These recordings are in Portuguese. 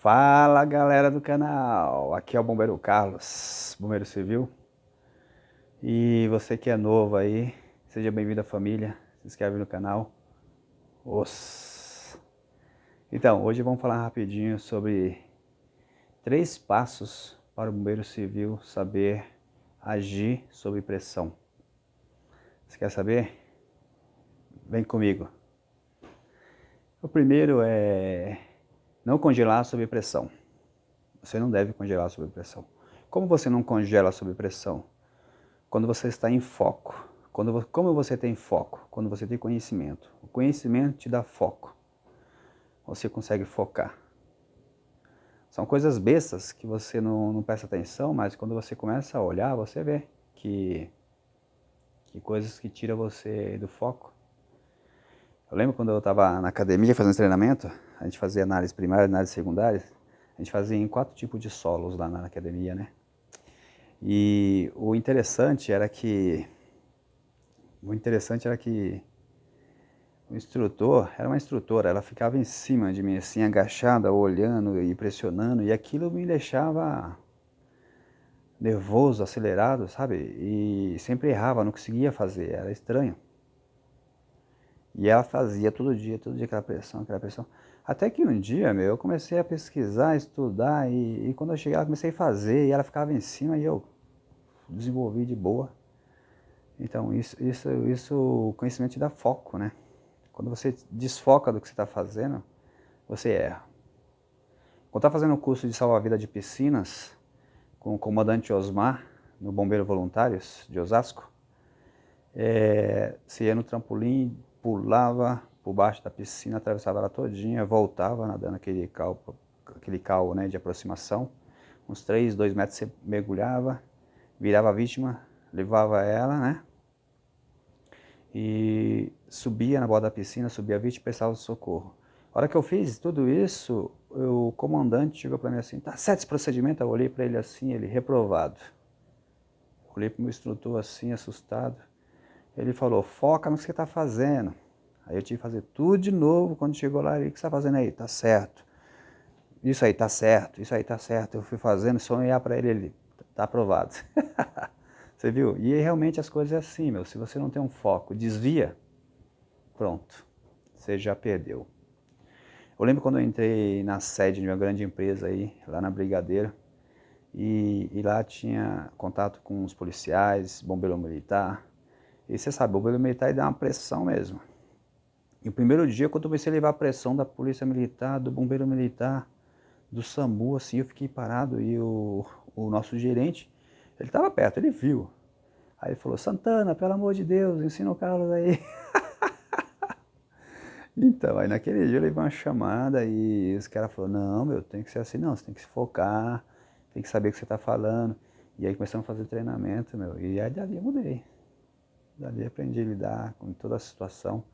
Fala galera do canal, aqui é o Bombeiro Carlos, Bombeiro Civil. E você que é novo aí, seja bem-vindo à família, se inscreve no canal. Então, hoje vamos falar rapidinho sobre 3 passos para o Bombeiro Civil saber agir sob pressão. Você quer saber? Vem comigo. O primeiro é não congelar sob pressão. Você não deve congelar sob pressão. Como você não congela sob pressão? Quando você está em foco. Como você tem foco? Quando você tem conhecimento. O conhecimento te dá foco. Você consegue focar. São coisas bestas que você não presta atenção, mas quando você começa a olhar, você vê que coisas que tiram você do foco. Eu lembro quando eu estava na academia fazendo treinamento, a gente fazia análise primária, análise secundária, a gente fazia em 4 tipos de solos lá na academia, né? E o interessante era que o instrutor, era uma instrutora, ela ficava em cima de mim assim, agachada, olhando e pressionando, e aquilo me deixava nervoso, acelerado, sabe? E sempre errava, não conseguia fazer, era estranho. E ela fazia todo dia aquela pressão. Até que um dia, eu comecei a pesquisar, estudar, e quando eu chegava, comecei a fazer, e ela ficava em cima, e eu desenvolvi de boa. Então, isso conhecimento te dá foco, né? Quando você desfoca do que você está fazendo, você erra. Quando eu estava fazendo o curso de salva-vida de piscinas, com o comandante Osmar, no Bombeiro Voluntários de Osasco, você ia no trampolim, pulava por baixo da piscina, atravessava ela todinha, voltava nadando aquele cal, né, de aproximação. Uns 3, 2 metros você mergulhava, virava a vítima, levava ela, né? E subia na borda da piscina, subia a vítima e prestava socorro. A hora que eu fiz tudo isso, o comandante chegou para mim assim, tá certo esse procedimento? Eu olhei para ele assim, ele reprovado. Olhei para o meu instrutor assim, assustado. Ele falou, foca no que você está fazendo. Aí eu tive que fazer tudo de novo. Quando chegou lá, ele, o que você está fazendo aí? Tá certo. Isso aí tá certo, isso aí tá certo. Eu fui fazendo, só olhar para ele tá aprovado. Você viu? E realmente as coisas é assim, meu. Se você não tem um foco, desvia, pronto, você já perdeu. Eu lembro quando eu entrei na sede de uma grande empresa aí, lá na Brigadeiro, e lá tinha contato com os policiais, bombeiro militar. E você sabe, o bombeiro militar dá uma pressão mesmo. E o primeiro dia, quando eu comecei a levar a pressão da polícia militar, do bombeiro militar, do SAMU, assim, eu fiquei parado e o nosso gerente, ele estava perto, ele viu. Aí ele falou, Santana, pelo amor de Deus, ensina o Carlos aí. Então, aí naquele dia eu levei uma chamada e os caras falaram, não, meu, tem que ser assim, não, você tem que se focar, tem que saber o que você está falando. E aí começamos a fazer treinamento, meu, e aí dali eu mudei. Dali aprendi a lidar com toda a situação,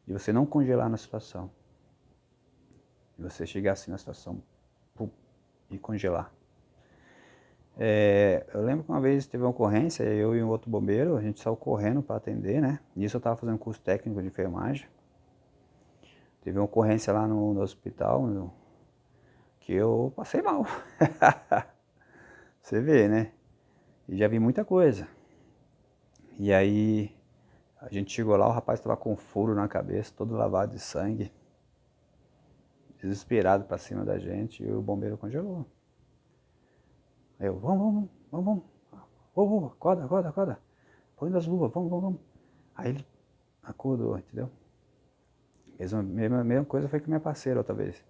de você não congelar na situação. De você chegar assim na situação pum, e congelar. Eu lembro que uma vez teve uma ocorrência, eu e um outro bombeiro, a gente saiu correndo para atender, né? Nisso eu estava fazendo curso técnico de enfermagem. Teve uma ocorrência lá no hospital, que eu passei mal. Você vê, né? E já vi muita coisa. E aí, a gente chegou lá, o rapaz estava com um furo na cabeça, todo lavado de sangue. Desesperado para cima da gente, e o bombeiro congelou. Aí eu, vamos. Acorda. Põe nas luvas, vamos. Aí ele acordou, entendeu? Mesma coisa foi com minha parceira outra vez.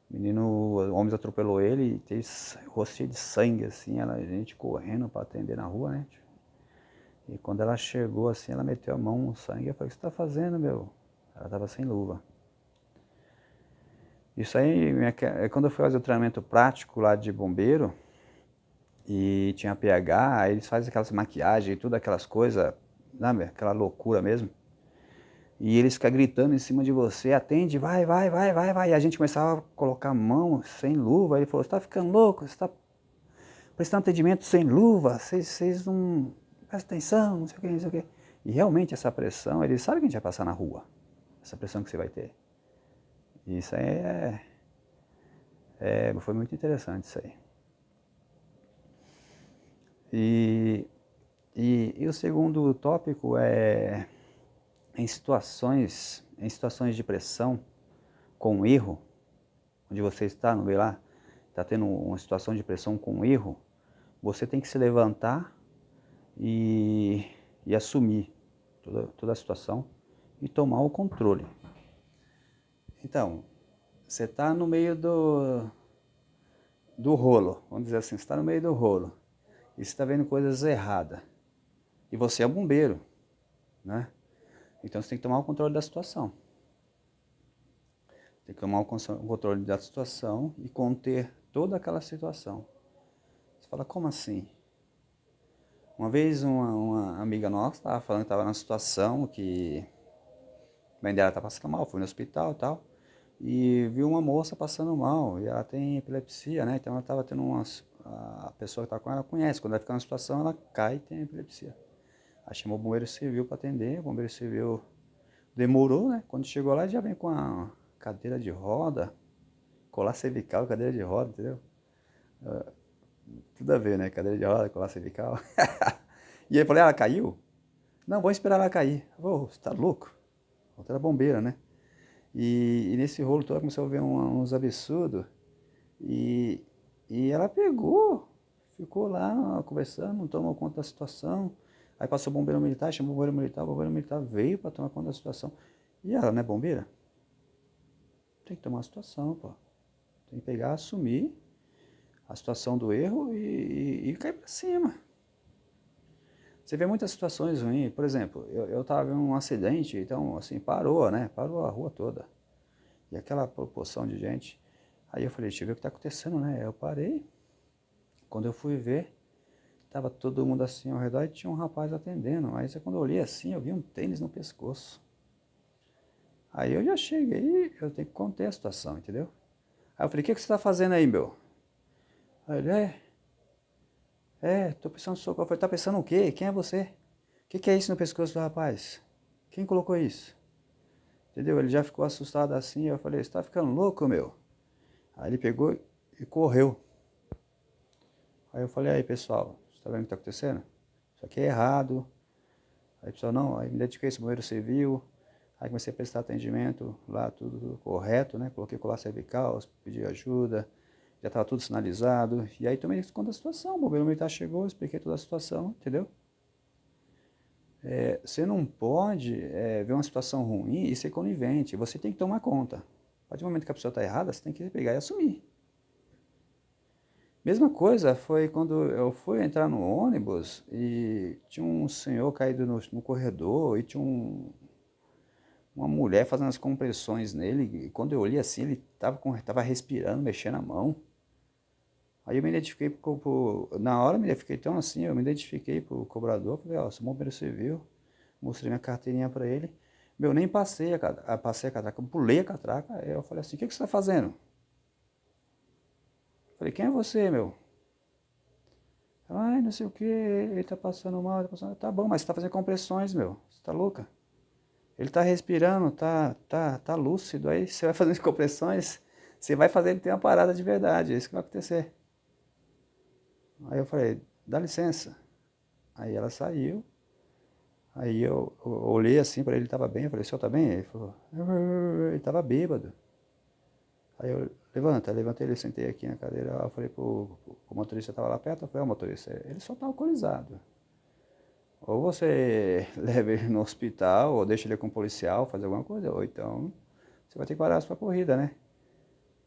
O menino, o homem atropelou ele e teve o rosto cheio de sangue, assim, a gente correndo para atender na rua, né? E quando ela chegou assim, ela meteu a mão no sangue, eu falei, o que você tá fazendo, meu? Ela tava sem luva. Isso aí, quando eu fui fazer o treinamento prático lá de bombeiro, e tinha pH, aí eles fazem aquelas maquiagens e tudo, aquelas coisas, sabe? Aquela loucura mesmo. E eles ficam gritando em cima de você, atende, vai. E a gente começava a colocar a mão sem luva. Ele falou, você tá ficando louco? Você tá prestando atendimento sem luva? Vocês não prestam atenção, não sei o que. E realmente essa pressão, eles sabem que a gente vai passar na rua. Essa pressão que você vai ter. Isso aí Foi muito interessante isso aí. E o segundo tópico é em situações de pressão, com erro, onde você está, no meio lá, está tendo uma situação de pressão com erro, você tem que se levantar e assumir toda a situação e tomar o controle. Então, você está no meio do rolo, vamos dizer assim, você está no meio do rolo e você está vendo coisas erradas. E você é bombeiro, né? Então você tem que tomar o controle da situação. Tem que tomar o controle da situação e conter toda aquela situação. Você fala, como assim? Uma vez uma amiga nossa estava falando que estava numa situação que a mãe dela estava passando mal, foi no hospital e tal, e viu uma moça passando mal, e ela tem epilepsia, né? Então ela estava tendo a pessoa que está com ela conhece, quando ela fica numa situação ela cai e tem epilepsia. Aí chamou o bombeiro civil para atender, o bombeiro civil demorou, né? Quando chegou lá já vem com a cadeira de roda, colar cervical, cadeira de roda, entendeu? Tudo a ver, né? Cadeira de roda, colar cervical. E aí eu falei, ela caiu? Não, vou esperar ela cair. Você tá louco? Outra era bombeira, né? E nesse rolo todo começou a ver uns absurdos. E, e ela pegou, ficou lá conversando, não tomou conta da situação. Aí passou o bombeiro militar, chamou o bombeiro militar veio para tomar conta da situação. E ela não é bombeira? Tem que tomar a situação, pô. Tem que pegar, assumir a situação do erro e cair para cima. Você vê muitas situações ruins. Por exemplo, eu estava em um acidente, então assim, parou, né? Parou a rua toda. E aquela proporção de gente. Aí eu falei, deixa eu ver o que está acontecendo, né? Eu parei. Quando eu fui ver, estava todo mundo assim ao redor e tinha um rapaz atendendo. Mas quando eu olhei assim, eu vi um tênis no pescoço. Aí eu já cheguei, eu tenho que conter a situação, entendeu? Aí eu falei, o que você está fazendo aí, meu? Aí ele, tô precisando de socorro. Eu falei, tá pensando o quê? Quem é você? O que é isso no pescoço do rapaz? Quem colocou isso? Entendeu? Ele já ficou assustado assim. Eu falei, você tá ficando louco, meu? Aí ele pegou e correu. Aí eu falei, aí pessoal, você tá vendo o que tá acontecendo? Isso aqui é errado. Aí o pessoal, não, aí me dediquei esse bombeiro civil. Aí comecei a prestar atendimento lá, tudo correto, né? Coloquei colar cervical, pedi ajuda, já estava tudo sinalizado. E aí tomei conta da situação. O bombeiro militar chegou, expliquei toda a situação, entendeu? Você não pode ver uma situação ruim e ser conivente. Você tem que tomar conta. A partir do momento que a pessoa está errada, você tem que pegar e assumir. Mesma coisa foi quando eu fui entrar no ônibus e tinha um senhor caído no corredor e tinha uma mulher fazendo as compressões nele. E quando eu olhei assim, ele estava respirando, mexendo a mão. Aí eu me identifiquei, na hora eu me identifiquei tão assim, eu me identifiquei pro cobrador, falei, ó, sou bombeiro civil, mostrei minha carteirinha para ele. Meu, nem passei a catraca, eu pulei a catraca, aí eu falei assim, o que você está fazendo? Falei, quem é você, meu? Ai, não sei o que, ele tá passando mal, tá bom, mas você tá fazendo compressões, meu, você tá louca? Ele tá respirando, tá lúcido, aí você vai fazendo compressões, você vai fazer ele ter uma parada de verdade, é isso que vai acontecer. Aí eu falei, dá licença. Aí ela saiu, aí eu olhei assim para ele, ele tava bem, eu falei, o senhor tá bem? Ele falou, ele tava bêbado. Aí eu, levantei ele, sentei aqui na cadeira, eu falei pro motorista que tava lá perto, eu falei, ó motorista, ele só tá alcoolizado. Ou você leva ele no hospital, ou deixa ele com um policial, fazer alguma coisa, ou então você vai ter que parar a sua corrida, né?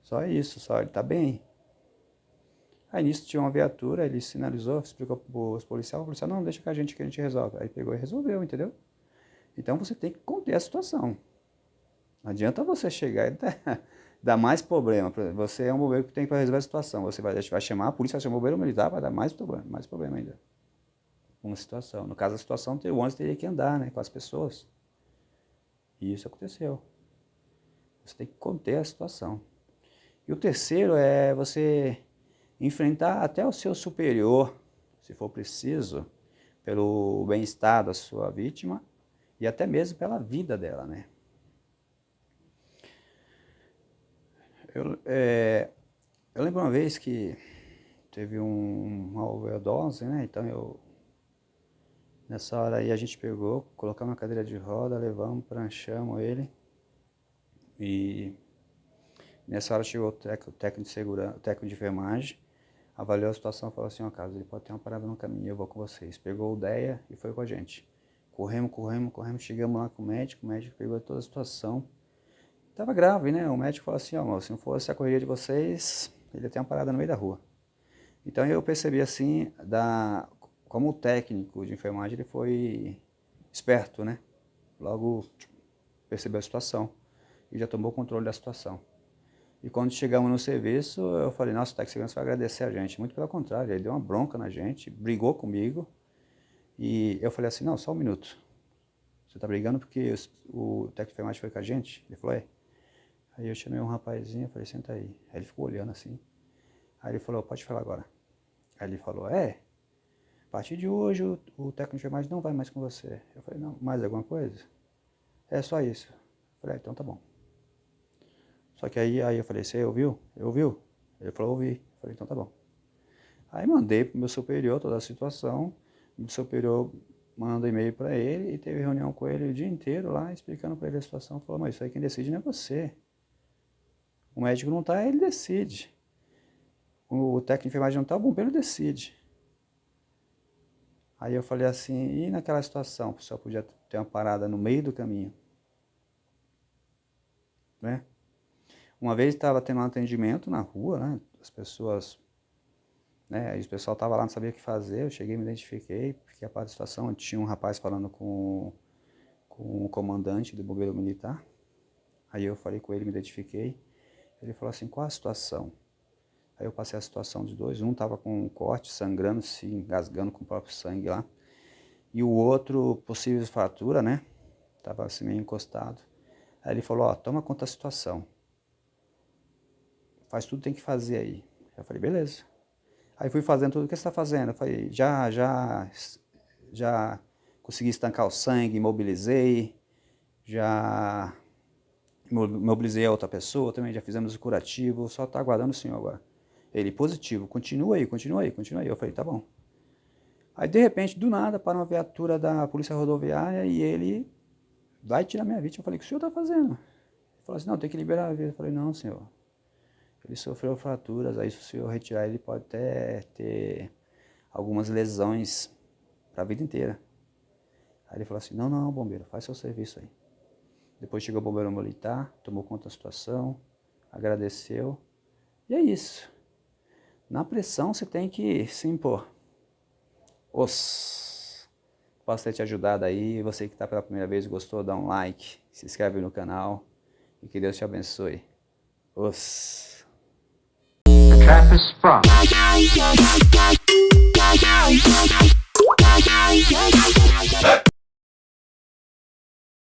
Só isso, só ele tá bem. Aí nisso tinha uma viatura, ele sinalizou, explicou pros policiais, o policial, não, deixa com a gente que a gente resolve. Aí pegou e resolveu, entendeu? Então você tem que conter a situação. Não adianta você chegar e dar mais problema. Você é um bombeiro que tem que resolver a situação. Você vai chamar a polícia, vai chamar o bombeiro militar, vai dar mais problema ainda. Uma situação. No caso da situação, o ônibus teria que andar, né, com as pessoas. E isso aconteceu. Você tem que conter a situação. E o terceiro é você enfrentar até o seu superior, se for preciso, pelo bem-estar da sua vítima e até mesmo pela vida dela, né? Eu lembro uma vez que teve uma overdose, né? Então nessa hora aí a gente pegou, colocamos uma cadeira de roda, levamos, pranchamos ele. E nessa hora chegou o técnico de segurança, o técnico de enfermagem, avaliou a situação e falou assim: ó, Carlos, ele pode ter uma parada no caminho, eu vou com vocês. Pegou o DEA e foi com a gente. Corremos, chegamos lá com o médico pegou toda a situação. Tava grave, né? O médico falou assim: ó, se não fosse a correria de vocês, ele ia ter uma parada no meio da rua. Então eu percebi assim, como o técnico de enfermagem ele foi esperto, né? Logo percebeu a situação e já tomou o controle da situação. E quando chegamos no serviço, eu falei: nossa, o técnico de segurança vai agradecer a gente. Muito pelo contrário, ele deu uma bronca na gente, brigou comigo. E eu falei assim: não, só um minuto. Você tá brigando porque o técnico de enfermagem foi com a gente? Ele falou: é. Aí eu chamei um rapazinho, eu falei: senta aí. Aí ele ficou olhando assim. Aí ele falou: pode falar agora. Aí ele falou: a partir de hoje o técnico de enfermagem não vai mais com você. Eu falei: não, mais alguma coisa? É só isso. Eu falei: então tá bom. Só que aí eu falei: você ouviu? Ouviu? Ele falou: ouvi. Eu falei: então tá bom. Aí mandei pro meu superior toda a situação. O meu superior mandou e-mail para ele e teve reunião com ele o dia inteiro lá, explicando para ele a situação. Falou: mas isso aí quem decide não é você. O médico não tá, ele decide. O técnico de enfermagem não tá, o bombeiro decide. Aí eu falei assim: e naquela situação, o pessoal podia ter uma parada no meio do caminho, né? Uma vez estava tendo um atendimento na rua, né? As pessoas, né? Aí o pessoal estava lá, não sabia o que fazer. Eu cheguei, me identifiquei, fiquei a par da situação. Tinha um rapaz falando com o comandante do bombeiro militar. Aí eu falei com ele, me identifiquei. Ele falou assim: qual a situação? Aí eu passei a situação dos dois. Um estava com um corte, sangrando, se engasgando com o próprio sangue lá. E o outro, possível fratura, né? Tava assim meio encostado. Aí ele falou: ó, toma conta da situação. Faz tudo que tem que fazer aí. Eu falei: beleza. Aí fui fazendo tudo o que você está fazendo. Eu falei: já consegui estancar o sangue, imobilizei. Já mobilizei a outra pessoa, também já fizemos o curativo, só está aguardando o senhor agora. Ele: positivo, continua aí. Eu falei: tá bom. Aí de repente, do nada, para uma viatura da polícia rodoviária e ele vai tirar minha vítima. Eu falei: o que o senhor está fazendo? Ele falou assim: não, tem que liberar a vida. Eu falei: não, senhor. Ele sofreu fraturas, aí se o senhor retirar ele pode até ter algumas lesões para a vida inteira. Aí ele falou assim: não, bombeiro, faz seu serviço aí. Depois chegou o bombeiro militar, tomou conta da situação, agradeceu. E é isso. Na pressão você tem que se impor. Posso ter te ajudado aí. Você que está pela primeira vez, gostou, dá um like, se inscreve no canal e que Deus te abençoe. The trap is sprung.